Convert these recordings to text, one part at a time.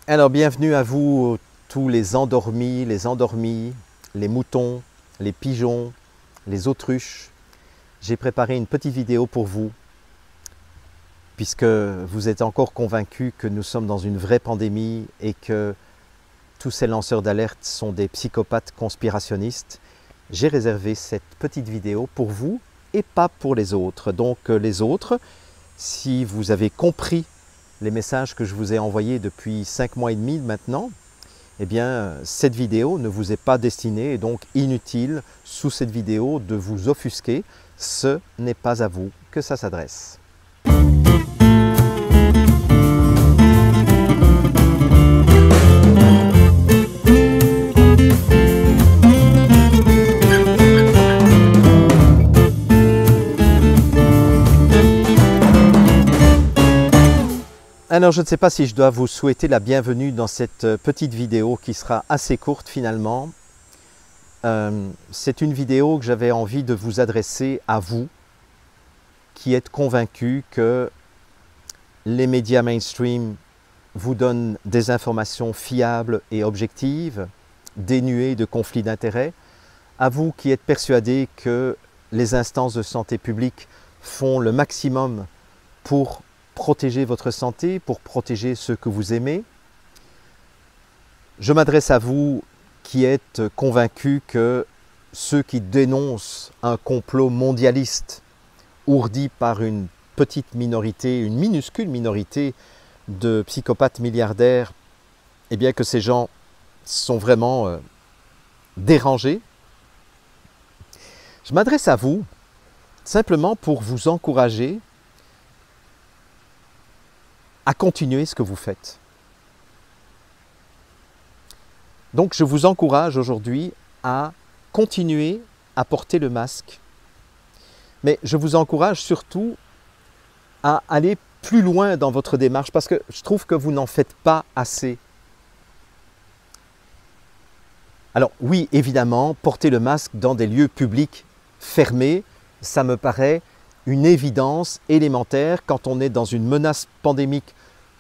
Alors bienvenue à vous tous les endormis, les endormies, les moutons, les pigeons, les autruches. J'ai préparé une petite vidéo pour vous puisque vous êtes encore convaincus que nous sommes dans une vraie pandémie et que tous ces lanceurs d'alerte sont des psychopathes conspirationnistes. J'ai réservé cette petite vidéo pour vous et pas pour les autres. Donc les autres, si vous avez compris les messages que je vous ai envoyés depuis 5 mois et demi maintenant, eh bien, cette vidéo ne vous est pas destinée et donc inutile sous cette vidéo de vous offusquer. Ce n'est pas à vous que ça s'adresse. Alors je ne sais pas si je dois vous souhaiter la bienvenue dans cette petite vidéo qui sera assez courte finalement. C'est une vidéo que j'avais envie de vous adresser à vous qui êtes convaincus que les médias mainstream vous donnent des informations fiables et objectives, dénuées de conflits d'intérêts, à vous qui êtes persuadés que les instances de santé publique font le maximum pour protéger votre santé, pour protéger ceux que vous aimez. Je m'adresse à vous qui êtes convaincus que ceux qui dénoncent un complot mondialiste ourdi par une petite minorité, une minuscule minorité de psychopathes milliardaires, eh bien que ces gens sont vraiment dérangés. Je m'adresse à vous simplement pour vous encourager à continuer ce que vous faites. Donc je vous encourage aujourd'hui à continuer à porter le masque, mais je vous encourage surtout à aller plus loin dans votre démarche parce que je trouve que vous n'en faites pas assez. Alors oui, évidemment, porter le masque dans des lieux publics fermés, ça me paraît une évidence élémentaire quand on est dans une menace pandémique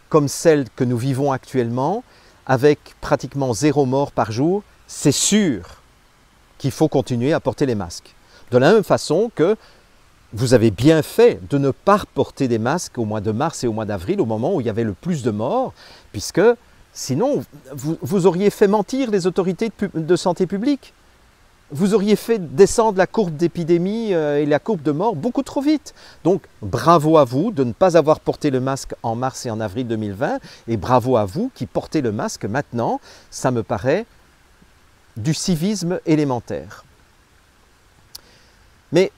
comme celle que nous vivons actuellement, avec pratiquement 0 mort par jour, c'est sûr qu'il faut continuer à porter les masques. De la même façon que vous avez bien fait de ne pas porter des masques au mois de mars et au mois d'avril, au moment où il y avait le plus de morts, puisque sinon vous auriez fait mentir les autorités de santé publique. Vous auriez fait descendre la courbe d'épidémie et la courbe de mort beaucoup trop vite. Donc, bravo à vous de ne pas avoir porté le masque en mars et en avril 2020 et bravo à vous qui portez le masque maintenant. Ça me paraît du civisme élémentaire. Mais,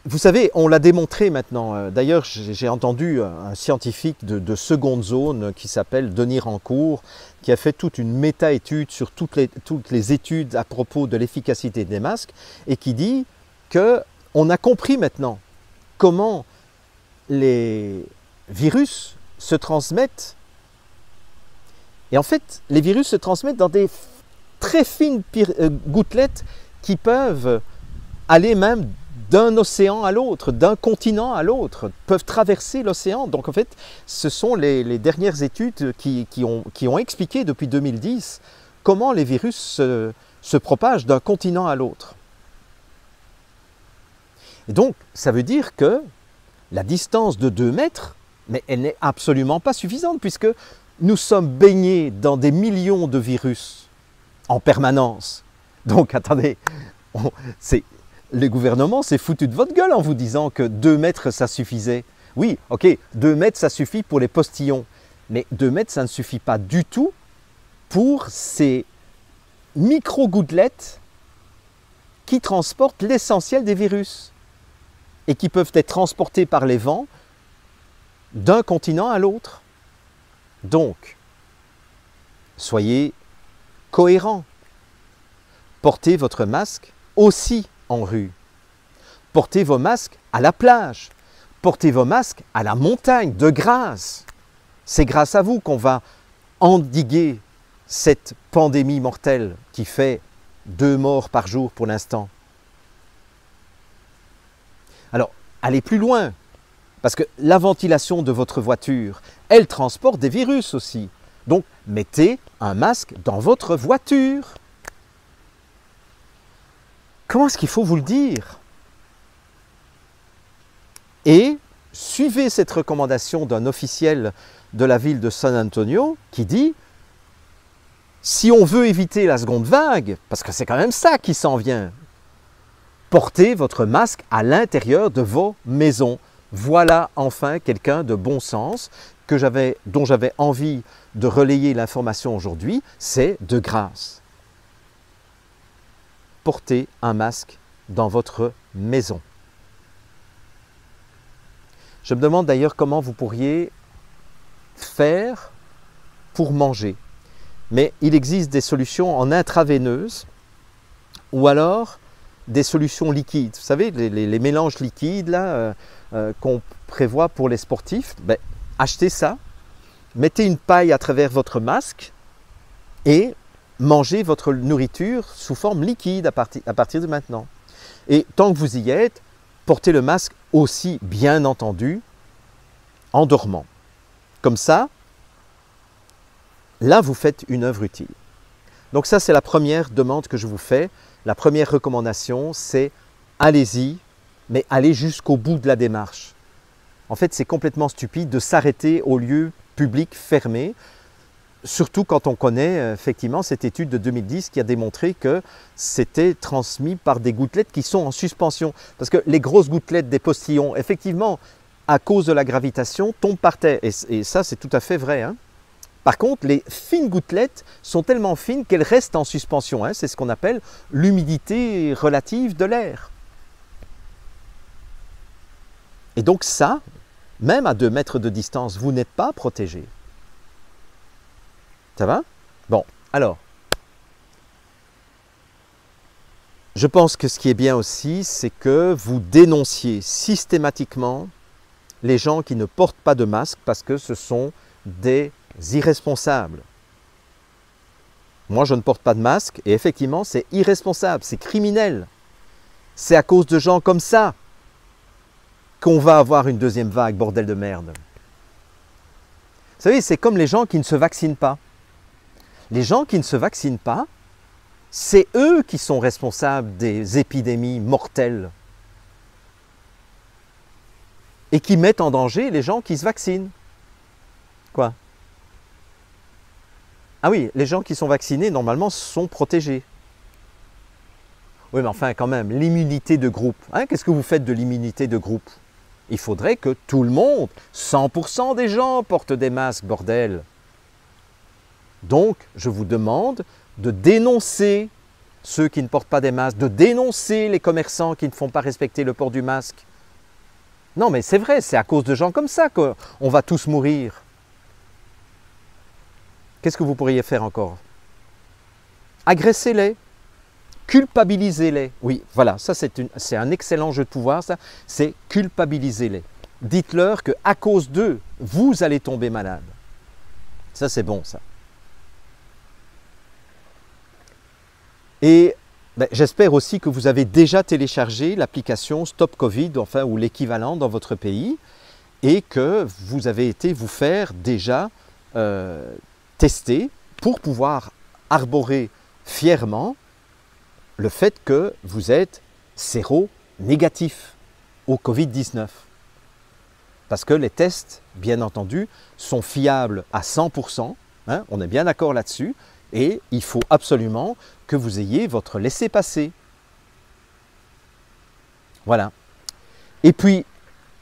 vous savez, on l'a démontré maintenant. D'ailleurs, j'ai entendu un scientifique de seconde zone qui s'appelle Denis Rancourt, qui a fait toute une méta-étude sur toutes les études à propos de l'efficacité des masques et qui dit qu'on a compris maintenant comment les virus se transmettent. Et en fait, les virus se transmettent dans des très fines gouttelettes qui peuvent aller même d'un océan à l'autre, d'un continent à l'autre, peuvent traverser l'océan. Donc en fait, ce sont les dernières études qui ont expliqué depuis 2010 comment les virus se propagent d'un continent à l'autre. Et donc, ça veut dire que la distance de 2 mètres, mais elle n'est absolument pas suffisante puisque nous sommes baignés dans des millions de virus en permanence. Donc attendez, le gouvernement s'est foutu de votre gueule en vous disant que 2 mètres, ça suffisait. Oui, ok, 2 mètres, ça suffit pour les postillons. Mais 2 mètres, ça ne suffit pas du tout pour ces micro-gouttelettes qui transportent l'essentiel des virus et qui peuvent être transportés par les vents d'un continent à l'autre. Donc, soyez cohérents. Portez votre masque aussi en rue. Portez vos masques à la plage. Portez vos masques à la montagne, de grâce. C'est grâce à vous qu'on va endiguer cette pandémie mortelle qui fait 2 morts par jour pour l'instant. Alors, allez plus loin. Parce que la ventilation de votre voiture, elle transporte des virus aussi. Donc, mettez un masque dans votre voiture. Comment est-ce qu'il faut vous le dire? Et suivez cette recommandation d'un officiel de la ville de San Antonio qui dit « Si on veut éviter la seconde vague, parce que c'est quand même ça qui s'en vient, portez votre masque à l'intérieur de vos maisons. » Voilà enfin quelqu'un de bon sens dont j'avais envie de relayer l'information aujourd'hui, c'est de grâce. Portez un masque dans votre maison. Je me demande d'ailleurs comment vous pourriez faire pour manger. Mais il existe des solutions en intraveineuse ou alors des solutions liquides. Vous savez, les mélanges liquides là, qu'on prévoit pour les sportifs, ben, achetez ça, mettez une paille à travers votre masque et mangez votre nourriture sous forme liquide à partir de maintenant. Et tant que vous y êtes, portez le masque aussi, bien entendu, en dormant. Comme ça, là, vous faites une œuvre utile. Donc ça, c'est la première demande que je vous fais. La première recommandation, c'est allez-y, mais allez jusqu'au bout de la démarche. En fait, c'est complètement stupide de s'arrêter au lieu public fermé, surtout quand on connaît effectivement cette étude de 2010 qui a démontré que c'était transmis par des gouttelettes qui sont en suspension. Parce que les grosses gouttelettes des postillons, effectivement, à cause de la gravitation, tombent par terre. Et ça, c'est tout à fait vrai, hein. Par contre, les fines gouttelettes sont tellement fines qu'elles restent en suspension. Hein. C'est ce qu'on appelle l'humidité relative de l'air. Et donc ça, même à 2 mètres de distance, vous n'êtes pas protégé. Ça va? Bon, alors, je pense que ce qui est bien aussi, c'est que vous dénonciez systématiquement les gens qui ne portent pas de masque parce que ce sont des irresponsables. Moi, je ne porte pas de masque et effectivement, c'est irresponsable, c'est criminel. C'est à cause de gens comme ça qu'on va avoir une deuxième vague, bordel de merde. Vous savez, c'est comme les gens qui ne se vaccinent pas. Les gens qui ne se vaccinent pas, c'est eux qui sont responsables des épidémies mortelles et qui mettent en danger les gens qui se vaccinent. Quoi? Ah oui, les gens qui sont vaccinés, normalement, sont protégés. Oui, mais enfin, quand même, l'immunité de groupe. Hein, qu'est-ce que vous faites de l'immunité de groupe? Il faudrait que tout le monde, 100% des gens portent des masques, bordel. Donc, je vous demande de dénoncer ceux qui ne portent pas des masques, de dénoncer les commerçants qui ne font pas respecter le port du masque. Non, mais c'est vrai, c'est à cause de gens comme ça qu'on va tous mourir. Qu'est-ce que vous pourriez faire encore? Agressez-les, culpabilisez-les. Oui, voilà, ça c'est un excellent jeu de pouvoir, ça, c'est culpabilisez-les. Dites-leur qu'à cause d'eux, vous allez tomber malade. Ça, c'est bon, ça. Et ben, j'espère aussi que vous avez déjà téléchargé l'application Stop Covid, enfin, ou l'équivalent dans votre pays, et que vous avez été vous faire déjà tester pour pouvoir arborer fièrement le fait que vous êtes séro-négatif au Covid-19. Parce que les tests, bien entendu, sont fiables à 100%, hein, on est bien d'accord là-dessus, et il faut absolument que vous ayez votre laissez-passer. Voilà. Et puis,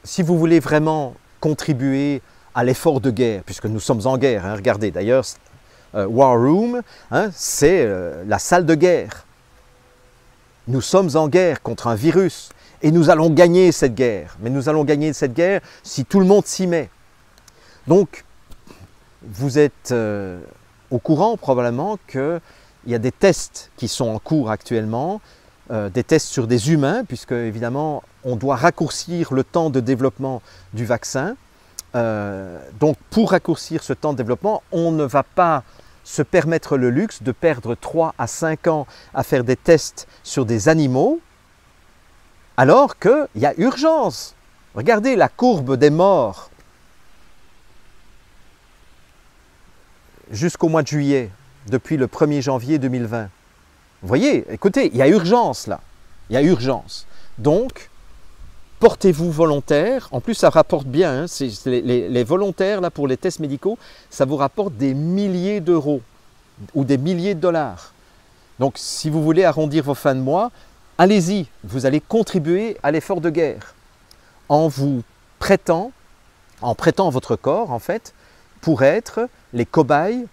si vous voulez vraiment contribuer à l'effort de guerre, puisque nous sommes en guerre, hein, regardez, d'ailleurs, War Room, hein, c'est la salle de guerre. Nous sommes en guerre contre un virus et nous allons gagner cette guerre. Mais nous allons gagner cette guerre si tout le monde s'y met. Donc, vous êtes au courant probablement qu'il y a des tests qui sont en cours actuellement, des tests sur des humains, puisque évidemment on doit raccourcir le temps de développement du vaccin. Donc pour raccourcir ce temps de développement, on ne va pas se permettre le luxe de perdre 3 à 5 ans à faire des tests sur des animaux, alors qu'il y a urgence. Regardez la courbe des morts jusqu'au mois de juillet, depuis le 1er janvier 2020. Vous voyez, écoutez, il y a urgence là. Il y a urgence. Donc, portez-vous volontaire. En plus, ça rapporte bien. Hein, les volontaires là, pour les tests médicaux, ça vous rapporte des milliers d'euros ou des milliers de dollars. Donc, si vous voulez arrondir vos fins de mois, allez-y. Vous allez contribuer à l'effort de guerre en vous prêtant, en prêtant votre corps, en fait, pour être les cobayes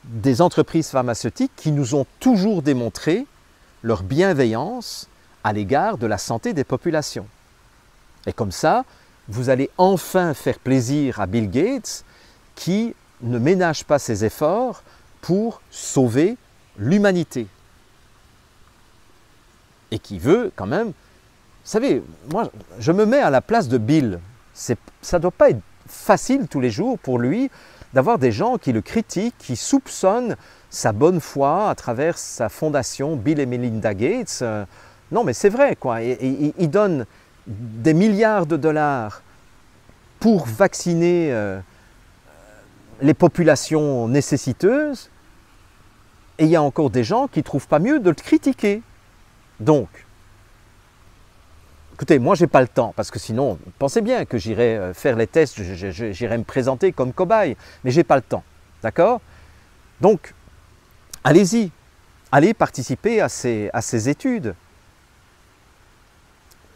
des entreprises pharmaceutiques qui nous ont toujours démontré leur bienveillance à l'égard de la santé des populations. Et comme ça, vous allez enfin faire plaisir à Bill Gates qui ne ménage pas ses efforts pour sauver l'humanité. Et qui veut quand même... Vous savez, moi, je me mets à la place de Bill. Ça ne doit pas être facile tous les jours pour lui d'avoir des gens qui le critiquent, qui soupçonnent sa bonne foi à travers sa fondation Bill et Melinda Gates. Non, mais c'est vrai, quoi. Il donne des milliards de dollars pour vacciner les populations nécessiteuses, et il y a encore des gens qui ne trouvent pas mieux de le critiquer. Donc, écoutez, moi, je n'ai pas le temps, parce que sinon, pensez bien que j'irai faire les tests, j'irai me présenter comme cobaye, mais je n'ai pas le temps, d'accord? Donc, allez-y, allez participer à ces études.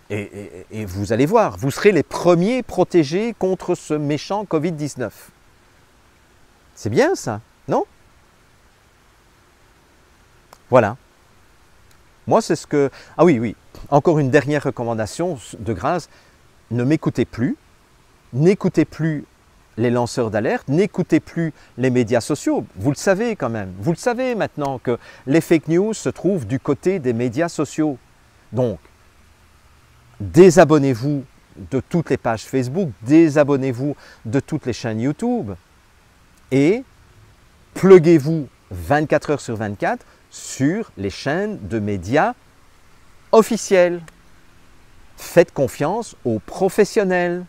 Et vous allez voir, vous serez les premiers protégés contre ce méchant Covid-19. C'est bien ça, non? Voilà. Moi, c'est ce que... Ah oui, oui. Encore une dernière recommandation de grâce. Ne m'écoutez plus. N'écoutez plus les lanceurs d'alerte. N'écoutez plus les médias sociaux. Vous le savez quand même. Vous le savez maintenant que les fake news se trouvent du côté des médias sociaux. Donc, désabonnez-vous de toutes les pages Facebook. Désabonnez-vous de toutes les chaînes YouTube. Et pluguez-vous 24 heures sur 24 sur les chaînes de médias officielles. Faites confiance aux professionnels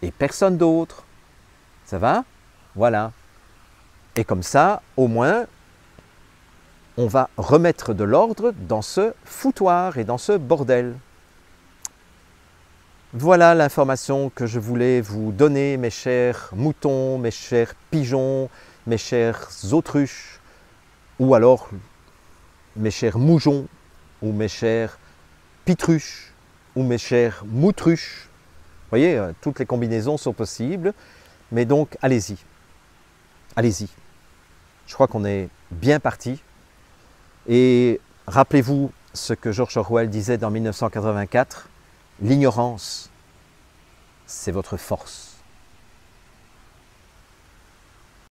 et personne d'autre. Ça va? Voilà. Et comme ça, au moins, on va remettre de l'ordre dans ce foutoir et dans ce bordel. Voilà l'information que je voulais vous donner, mes chers moutons, mes chers pigeons, mes chères autruches, ou alors mes chers moujons, ou mes chères pitruches, ou mes chères moutruches. Vous voyez, toutes les combinaisons sont possibles, mais donc allez-y, allez-y. Je crois qu'on est bien parti. Et rappelez-vous ce que George Orwell disait dans 1984, l'ignorance, c'est votre force.